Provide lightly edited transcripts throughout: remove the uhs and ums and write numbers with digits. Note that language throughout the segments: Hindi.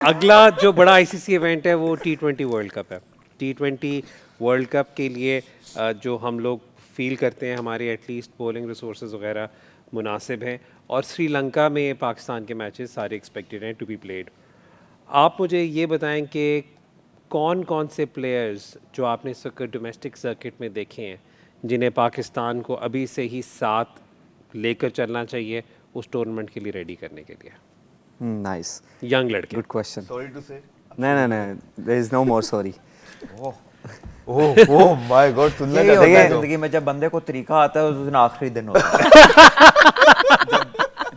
अगला जो बड़ा आईसीसी इवेंट है वो T20 वर्ल्ड कप है। T20 वर्ल्ड कप के लिए जो हम लोग फील करते हैं हमारे एटलीस्ट बॉलिंग रिसोर्सेज वगैरह मुनासिब हैं और श्रीलंका में पाकिस्तान के मैचेस सारे एक्सपेक्टेड हैं टू बी प्लेड। आप मुझे ये बताएं कि कौन कौन से प्लेयर्स जो आपने इस वक्त डोमेस्टिक सर्किट में देखे हैं जिन्हें पाकिस्तान को अभी से ही साथ लेकर चलना चाहिए उस टूर्नामेंट के लिए रेडी करने के लिए। Nice. यंग लड़के। Good question. Sorry to say. No. There is no more sorry. Oh my God, सुनने यही का होता है तो। जिंदगी में, जब बंदे को तरीका आता है उस दिन आखिरी दिन होता है।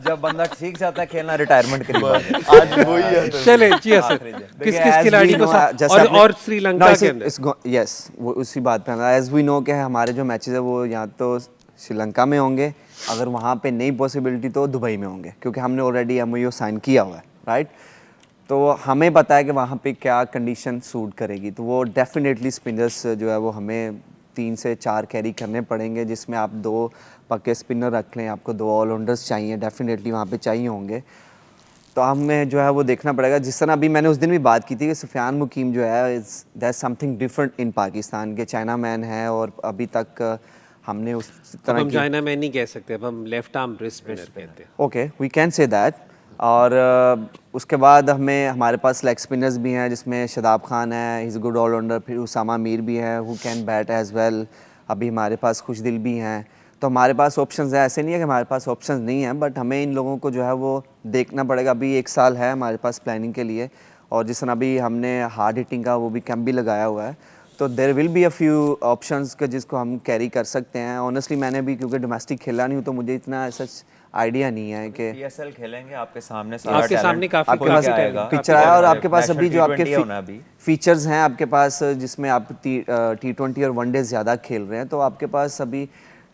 जब बंदा सीख जाता है खेलना, रिटायरमेंट के लिए आज वही है तो। चले जी सर आखिरी दिन। किस देखिए, किस as खिलाड़ी we को know, साथ जैसे आपने- और श्रीलंका No, के अंदर yes, वो उसी बात पे आना। एज वी नो कि हमारे जो मैचेस है वो या तो श्रीलंका में होंगे, अगर वहाँ पे नई पॉसिबिलिटी तो दुबई में होंगे, क्योंकि हमने ऑलरेडी MOU साइन किया हुआ है, राइट। तो हमें पता है कि वहाँ पे क्या कंडीशन सूट करेगी, तो वो डेफिनेटली स्पिनर्स जो है वो हमें 3 से 4 कैरी करने पड़ेंगे, जिसमें आप 2 पक्के स्पिनर रख लें, आपको 2 ऑलराउंडर्स चाहिए, डेफिनेटली वहाँ पे चाहिए होंगे। तो हमें जो है वो देखना पड़ेगा। जिस तरह अभी मैंने उस दिन भी बात की थी कि सुफियान मुकीम जो है that's something different in Pakistan के, चाइना मैन है और अभी तक हमने उस अब तरह हम की चाइना में नहीं कह सकते, अब हम लेफ्ट आर्म रिस्ट स्पिनर कहते हैं। Okay we can say that. और उसके बाद हमारे पास लेग स्पिनर्स भी हैं, जिसमें शादाब खान है, ही इज़ गुड ऑलराउंडर, फिर उसामा मीर भी है who can bat as well. अभी हमारे पास खुशदिल भी हैं, तो हमारे पास ऑप्शंस हैं। ऐसे नहीं है कि हमारे पास ऑप्शंस नहीं हैं, बट हमें इन लोगों को जो है वो देखना पड़ेगा। अभी 1 साल है हमारे पास प्लानिंग के लिए, और जिस तरह अभी हमने हार्ड हिटिंग का वो भी कैंप भी लगाया हुआ है, तो there will be a few options के जिसको हम कैरी कर सकते हैं। ऑनेस्टली मैंने भी क्योंकि डोमेस्टिक खेला नहीं हूँ, तो मुझे इतना सच आइडिया नहीं है कि PSL खेलेंगे आपके सामने, आपके सामने काफी आपके पास आएगा पिक्चर आया, और आपके पास अभी जो आपके अभी फीचर्स हैं आपके पास, जिसमें आप T20 और वनडे ज़्यादा खेल रहे हैं, तो आपके पास अभी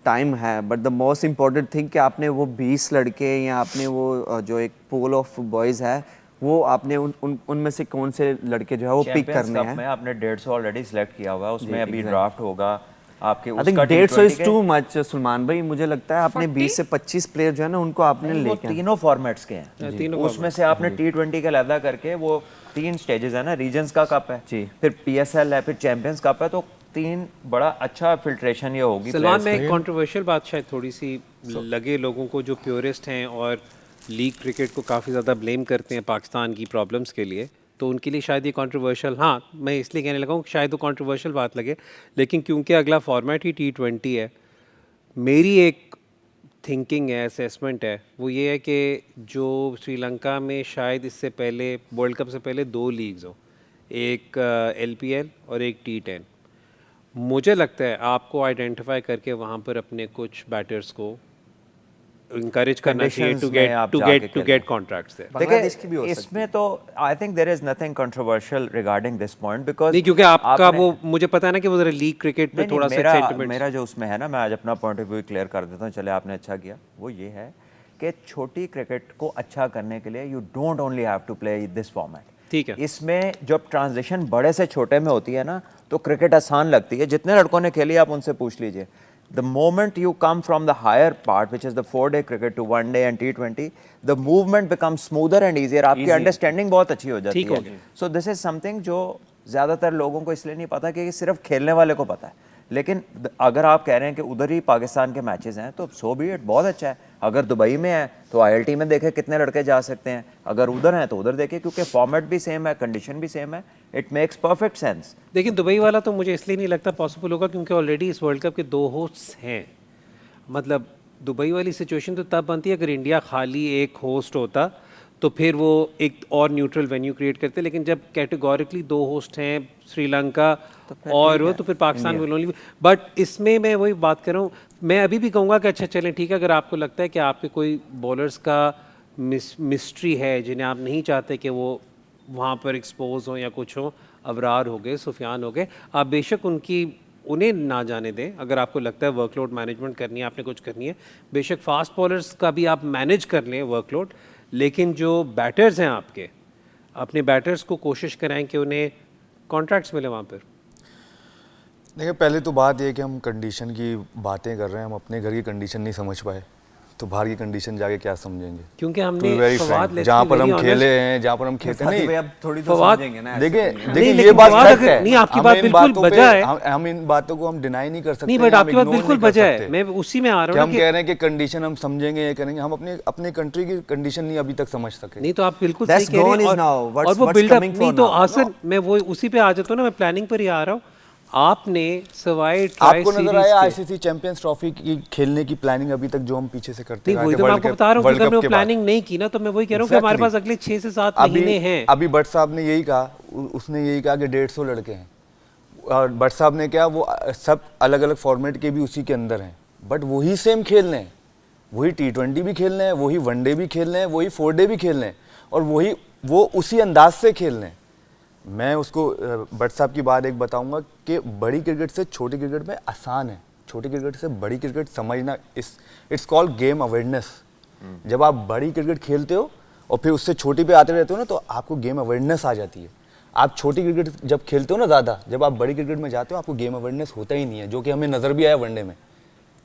टाइम है। But the most important thing कि आपने वो 20 लड़के या आपने वो जो एक पूल ऑफ बॉयज़ है, वो आपने उनमें से कौन से लड़के जो है वो पिक करने हैं। में आपने 150 ऑलरेडी सिलेक्ट किया हुआ है, उसमें अभी ड्राफ्ट होगा आपके। I think 150 is too much Salman भाई, मुझे लगता है आपने 20 से 25 प्लेयर जो है ना उनको आपने वो लेके तीनों फॉर्मेट्स के हैं, तीनों उसमें से आपने T20 का लहदा करके, वो 3 स्टेजेस है ना, रीजन्स का कप है जी, फिर PSL है, फिर चैंपियंस कप है, तो 3 बड़ा अच्छा फिल्ट्रेशन ये होगी। सलमान में एक कंट्रोवर्शियल बात शायद थोड़ी सी लगे लोगों को जो प्योरिस्ट हैं और लीग क्रिकेट को काफ़ी ज़्यादा ब्लेम करते हैं पाकिस्तान की प्रॉब्लम्स के लिए, तो उनके लिए शायद ये कंट्रोवर्शियल, हाँ मैं इसलिए कहने लगा हूँ शायद वो कंट्रोवर्शियल बात लगे, लेकिन क्योंकि अगला फॉर्मेट ही T20 है, मेरी एक थिंकिंग है, असेसमेंट है, वो ये है कि जो श्रीलंका में शायद इससे पहले वर्ल्ड कप से पहले 2 लीग्स हों, एक LPL और एक T10, मुझे लगता है आपको आइडेंटिफाई करके वहाँ पर अपने कुछ बैटर्स को इंकरेज करना चाहिए to get contracts there. Bangladesh की भी हो देखिए सकती इसमें तो I think there is nothing controversial regarding this point, because नहीं, क्योंकि आपका वो मुझे पता है ना कि वो जरा लीग क्रिकेट पे थोड़ा सा सेंटिमेंट। मेरा जो उसमें है ना, मैं आज अपना पॉइंट ऑफ व्यू क्लियर कर देता हूँ, चले आपने अच्छा किया। वो ये है कि छोटी क्रिकेट को अच्छा करने के लिए you don't only have to play this format. ठीक है, इसमें जब ट्रांजिशन बड़े से छोटे में होती है ना, तो क्रिकेट आसान लगती है। जितने लड़कों ने खेली आप उनसे पूछ लीजिए, the moment you come from the higher part, which is the 4-day cricket to 1-day and T20, the movement becomes smoother and easier. आपकी अंडरस्टैंडिंग बहुत अच्छी हो जाती है। So this is something जो ज़्यादातर लोगों को इसलिए नहीं पता कि सिर्फ खेलने वाले को पता है, लेकिन अगर आप कह रहे हैं कि उधर ही पाकिस्तान के मैचेस हैं, तो सो बी इट, बहुत अच्छा है। अगर दुबई में है तो ILT में देखें कितने लड़के जा सकते हैं, अगर उधर हैं तो उधर देखें, क्योंकि फॉर्मेट भी सेम है, कंडीशन भी सेम है, इट मेक्स परफेक्ट सेंस। लेकिन दुबई वाला तो मुझे इसलिए नहीं लगता पॉसिबल होगा क्योंकि ऑलरेडी इस वर्ल्ड कप के 2 होस्ट्स हैं। मतलब दुबई वाली सिचुएशन तो तब बनती है अगर इंडिया खाली एक होस्ट होता, तो फिर वो एक और न्यूट्रल वेन्यू क्रिएट करते, लेकिन जब कैटेगोरिकली 2 होस्ट हैं श्रीलंका और वो, तो फिर पाकिस्तान विल ओनली। बट इसमें मैं वही बात कर रहा हूँ, मैं अभी भी कहूँगा कि अच्छा चलें ठीक है, अगर आपको लगता है कि आपके कोई बॉलर्स का मिस्ट्री है जिन्हें आप नहीं चाहते कि वो वहाँ पर एक्सपोज हो या कुछ हो, अबरार हो गए, सुफियान हो गए, आप बेशक उन्हें ना जाने दें। अगर आपको लगता है वर्कलोड मैनेजमेंट करनी है, आपने कुछ करनी है, बेशक फास्ट बॉलर्स का भी आप मैनेज कर लें वर्कलोड, लेकिन जो बैटर्स हैं आपके, अपने बैटर्स को कोशिश कराएं कि उन्हें कॉन्ट्रैक्ट्स मिले वहाँ पर। देखिए पहले तो बात ये है कि हम कंडीशन की बातें कर रहे हैं, हम अपने घर की कंडीशन नहीं समझ पाए। तो बाहर की कंडीशन जाके क्या समझेंगे? क्योंकि To हमने be very Fawad, frank, let's जहाँ be पर very हम honest, खेले हैं, जहाँ पर हम खेलते साथी नहीं, भाई अब थोड़ी तो फवाद- समझेंगे ना, ऐसे देखिए नहीं है। देखिए ये लेकिन बात फवाद फैक्ट अगर- है। नहीं, आपकी हमें बात इन बिल्कुल बातों पे- बजा है। हम इन बातों को हम डिनाई नहीं कर सकते, नहीं बट हम आपकी बात ignore बिल्कुल नहीं कर बजा है, सकते। मैं उसी में आ कि रहा हम हूँ कह कि रहे हैं कि कंडीशन हम समझेंगे, ये करेंगे, हम अपने कंट्री की कंडीशन नहीं अभी तक समझ सके। नहीं तो आप बिल्कुल That's सही कह रहे gone हैं is now. और What's- वो what's बिल्डअप coming नहीं for तो now? आसन मैं वो उसी पे आ जाता हूँ ना, मैं प्लानिंग पर ही आ रहा हूँ। आपने सवाई ट्राई आपको नजर सीरीज आया के- आईसीसी चैंपियंस ट्रॉफी की खेलने की प्लानिंग अभी तक जो हम पीछे से करते नहीं रहे वही थे तो मैं वर्ल्ड आपको कप- बता रहा हूँ कि वर्ल्ड अगर कप मैं के प्लानिंग बाद। नहीं की ना तो मैं वही कह रहा हूँ कि हमारे Exactly. पास अगले 6 से 7 महीने हैं। अभी भट्ट साहब ने यही कहा, उसने यही कहा कि 150 लड़के हैं, और भट्ट साहब ने क्या वो सब अलग अलग फॉर्मेट के भी उसी के अंदर हैं, बट वही सेम खेलने हैं, वही T20 भी खेलने हैं, वही वनडे भी खेलने हैं, वही 4 डे भी खेलने हैं, और वही वो उसी अंदाज से खेलने हैं। मैं उसको भट्ट साहब की बात एक बताऊंगा कि बड़ी क्रिकेट से छोटी क्रिकेट में आसान है, छोटी क्रिकेट से बड़ी क्रिकेट समझना, इट्स कॉल्ड गेम अवेयरनेस। जब आप बड़ी क्रिकेट खेलते हो और फिर उससे छोटी पे आते रहते हो ना, तो आपको गेम अवेयरनेस आ जाती है। आप छोटी क्रिकेट जब खेलते हो ना ज़्यादा, जब आप बड़ी क्रिकेट में जाते हो आपको गेम अवेयरनेस होता ही नहीं है, जो कि हमें नज़र भी आया वनडे में,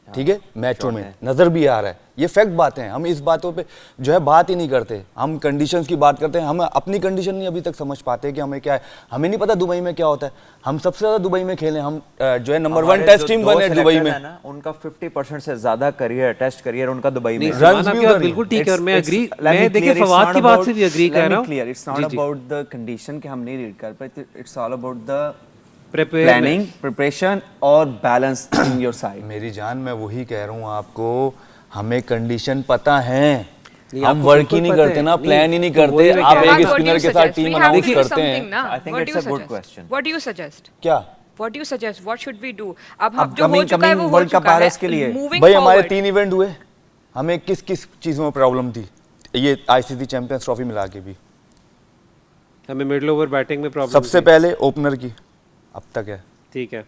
ठीक है, मैचों में नज़र भी आ रहा है। ये फैक्ट बातें हैं, हम इस बातों पे जो है बात ही नहीं करते, हम कंडीशंस की बात करते हैं, हम अपनी कंडीशन नहीं अभी तक समझ पाते कि हमें क्या है, हमें नहीं पता दुबई में क्या होता है। हम सबसे ज़्यादा दुबई में खेले, हम जो है नंबर 1 हमारे टेस्ट जो टीम दो बने दुबई selectors में। हैं ना, उनका 50% से ज्यादा टेस्ट करियर उनका दुबई में नहीं है। runs सलमान भी आपकी बात उधर ही बिल्कुल ठीक है और मैं It's- एग्री, let me मैं देखिए clear, it's फवाद not की बात about- से भी एग्री let कर me रहा हूँ। clear, it's not ji, ji. about the condition कि हम नहीं रीड कर पाए, it's all about the Preparedness. planning, preparation और balance in your side. मेरी जान, मैं वही कह रहा हूँ आपको, हमें कंडीशन पता है, नहीं, हम आपको वर्क बिल्कुल ही नहीं पता करते है। ना, नहीं, प्लान ही नहीं तो करते। वही मैं आप कह रहा एक हूँ ना। What do स्पिनर you के साथ suggest? Team We have announce to do करते हैं। something ना. I think What do it's you a good suggest? question. What do you suggest? क्या What do you suggest? What should we do? अब अब जो हो coming- चुका है वो coming हो World Cup चुका आ रहा है है। इसके लिए। Moving भाई हमारे forward. 3 इवेंट हुए, हमें किस किस चीज़ों में प्रॉब्लम थी, ये आईसीसी चैंपियंस ट्रॉफी मिला के भी। हमें मिडल ओवर बैटिंग में प्रॉब्लम सबसे पहले ओपनर की अब तक है, ठीक है।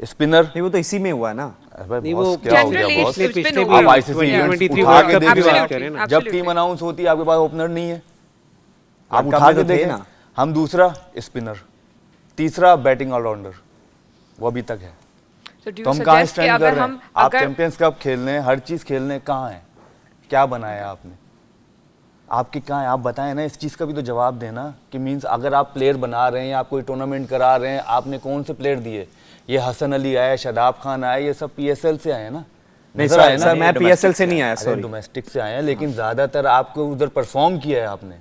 स्पिनर नहीं वो तो इसी में हुआ ना। अरे नहीं, बॉस, वो क्या हो गया Generally, बॉस? it's been पिछले over. आप आईसीसी 2023 उठा वर्ल्ड के कप की देखिए, बात Absolutely, करें ना। जब absolutely. टीम अनाउंस होती है आपके पास ओपनर नहीं है, आप World Cup उठा में के तो थे देखें। ना। हम दूसरा स्पिनर, तीसरा बैटिंग ऑलराउंडर, वो अभी तक है। So do तो you हम कहाँ suggest कि स्टैंड कर अगर रहे हम हैं? आप अगर चैंपियंस कप खेलने हैं, हर चीज खेलने हैं, कहाँ है, क्या बनाया आपने, आपकी कहाँ है, आप बताएं ना, इस चीज का भी तो जवाब देना कि मींस अगर आप प्लेयर बना रहे हैं, आप कोई टूर्नामेंट करा रहे हैं, आपने कौन से प्लेयर दिए, ये हसन अली आए, शादाब खान आए, ये सब पीएसएल से आए हैं ना। नहीं नजर आए ना? सर, मैं PSL से नहीं आया, अरे सॉरी। डोमेस्टिक से आए हैं, लेकिन ज्यादातर आपको उधर परफॉर्म किया है आपने,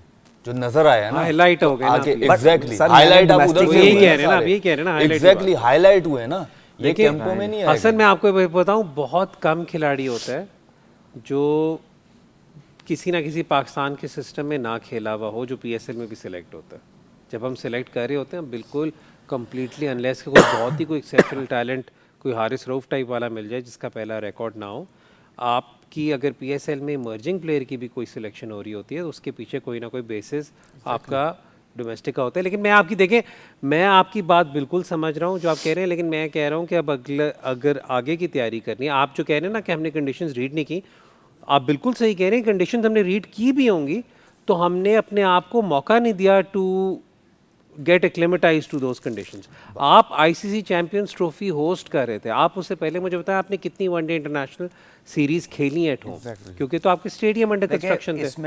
जो नजर आया है ना, Highlight हो गए ना आगे आप ये। एग्जैक्टली सर, हाईलाइट आप मैंने उधर domestic से यही हुए कह हैं रहे हैं ना, सारे। आप यही कह रहे हैं ना, highlight की एग्जैक्टली बात। हाईलाइट हुए ना, ये देखिए, कैंपों में नहीं आएगा। हसन मैं आपको बताऊं, बहुत कम खिलाड़ी होता है जो किसी ना किसी पाकिस्तान के सिस्टम में ना खेला हुआ हो, जो पीएसएल में भी सिलेक्ट होता है। जब हम सिलेक्ट कर रहे होते हैं बिल्कुल कंप्लीटली, अनलेस कोई बहुत ही कोई एक्सेप्शनल टैलेंट, कोई हारिस रऊफ टाइप वाला मिल जाए जिसका पहला रिकॉर्ड ना हो, आपकी अगर पीएसएल में इमर्जिंग प्लेयर की भी कोई सिलेक्शन हो रही होती है तो उसके पीछे कोई ना कोई बेसिस आपका डोमेस्टिक का होता है। लेकिन मैं आपकी देखें, मैं आपकी बात बिल्कुल समझ रहा हूँ जो आप कह रहे हैं, लेकिन मैं कह रहा हूँ कि अब अगर आगे की तैयारी करनी है, आप जो कह रहे हैं ना कि हमने कंडीशंस रीड नहीं की, आप बिल्कुल सही कह रहे हैं, कंडीशंस हमने रीड की भी होंगी तो हमने अपने आप को मौका नहीं दिया to get acclimatise to those conditions. आप आईसीसी चैंपियंस ट्रॉफी होस्ट कर रहे थे, आप उससे पहले मुझे बताया आपने कितनी वनडे इंटरनेशनल सीरीज खेली एट होम, क्योंकि तो आपके स्टेडियम अंडर देखिए, कंस्ट्रक्शन थे। इसमें